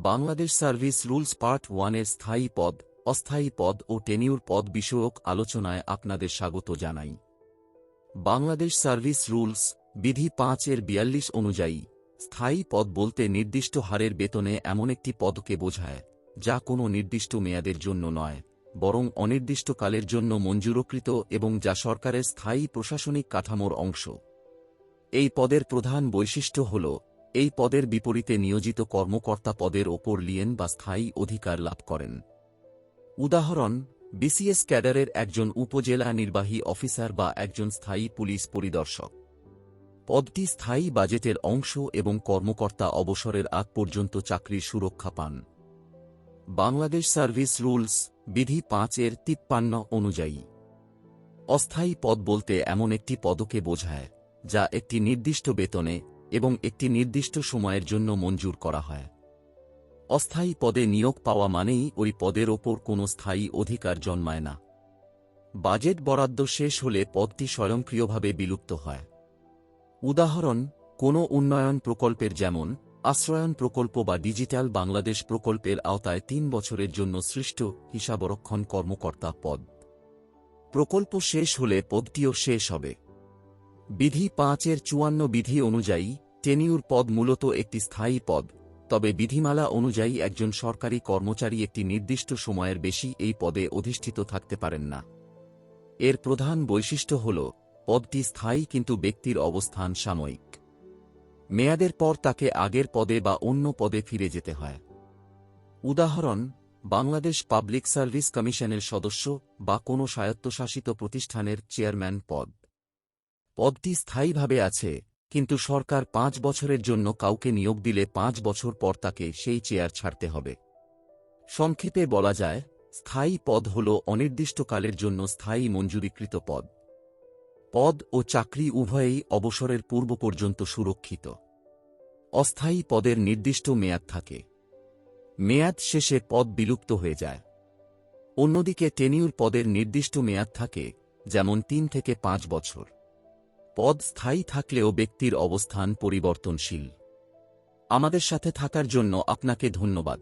Bangladesh service rules part 1 এর স্থায়ী পদ, অস্থায়ী পদ ও টেনিউর পদ বিষয়ক আলোচনায় আপনাদের স্বাগত জানাই। বাংলাদেশ সার্ভিস রুলস বিধি 5 এর 42 অনুযায়ী স্থায়ী পদ বলতে নির্দিষ্ট হারের বেতনে এমন একটি পদকে বোঝায় যা কোনো নির্দিষ্ট মেয়াদের জন্য নয়, বরং অনির্দিষ্টকালের জন্য মঞ্জুরকৃত এবং যা সরকারের স্থায়ী প্রশাসনিক কাঠামোর অংশ। এই পদের প্রধান বৈশিষ্ট্য হল এই পদের বিপরীতে নিয়োজিত কর্মকর্তা পদের ওপর লিয়েন বা স্থায়ী অধিকার লাভ করেন। উদাহরণ: বিসিএস ক্যাডারের একজন উপজেলা নির্বাহী অফিসার বা একজন স্থায়ী পুলিশ পরিদর্শক। পদটি স্থায়ী বাজেটের অংশ এবং কর্মকর্তা অবসরের আগ পর্যন্ত চাকরির সুরক্ষা পান। বাংলাদেশ সার্ভিস রুলস বিধি 5 এর 53 অনুযায়ী অস্থায়ী পদ বলতে এমন একটি পদকে বোঝায় যা একটি নির্দিষ্ট বেতনে এবং একটি নির্দিষ্ট সময়ের জন্য মঞ্জুর করা হয়। অস্থায়ী পদে নিয়োগ পাওয়া মানেই ওই পদের ওপর কোনো স্থায়ী অধিকার জন্মায় না। বাজেট বরাদ্দ শেষ হলে পদটি স্বয়ংক্রিয়ভাবে বিলুপ্ত হয়। উদাহরণ: কোনো উন্নয়ন প্রকল্পের যেমন আশ্রয়ন প্রকল্প বা ডিজিটাল বাংলাদেশ প্রকল্পের আওতায় 3 বছরের জন্য সৃষ্ট হিসাবরক্ষণ কর্মকর্তা পদ। প্রকল্প শেষ হলে পদটিও শেষ হবে। বিধি 5 এর 54 বিধি অনুযায়ী টেনিউর পদ মূলত একটি স্থায়ী পদ, তবে বিধিমালা অনুযায়ী একজন সরকারি কর্মচারী একটি নির্দিষ্ট সময়ের বেশি এই পদে অধিষ্ঠিত থাকতে পারেন না। এর প্রধান বৈশিষ্ট্য হল পদটি স্থায়ী কিন্তু ব্যক্তির অবস্থান সাময়িক। মেয়াদের পর তাকে আগের পদে বা অন্য পদে ফিরে যেতে হয়। উদাহরণ: বাংলাদেশ পাবলিক সার্ভিস কমিশনের সদস্য বা কোনো স্বায়ত্তশাসিত প্রতিষ্ঠানের চেয়ারম্যান পদ। পদটি স্থায়ীভাবে আছে, কিন্তু সরকার 5 বছরের জন্য কাউকে নিয়োগ দিলে 5 বছর পর তাকে সেই চেয়ার ছাড়তে হবে। সংক্ষেপে বলা যায়, স্থায়ী পদ হল অনির্দিষ্টকালের জন্য স্থায়ী মঞ্জুরিকৃত পদ। পদ ও চাকরি উভয়েই অবসরের পূর্ব পর্যন্ত সুরক্ষিত। অস্থায়ী পদের নির্দিষ্ট মেয়াদ থাকে। মেয়াদ শেষে পদ বিলুপ্ত হয়ে যায়। অন্যদিকে টেনিউর পদের নির্দিষ্ট মেয়াদ থাকে, যেমন 3 থেকে 5 বছর। পদ স্থায়ী থাকলেও ব্যক্তির অবস্থান পরিবর্তনশীল। আমাদের সাথে থাকার জন্য আপনাকে ধন্যবাদ।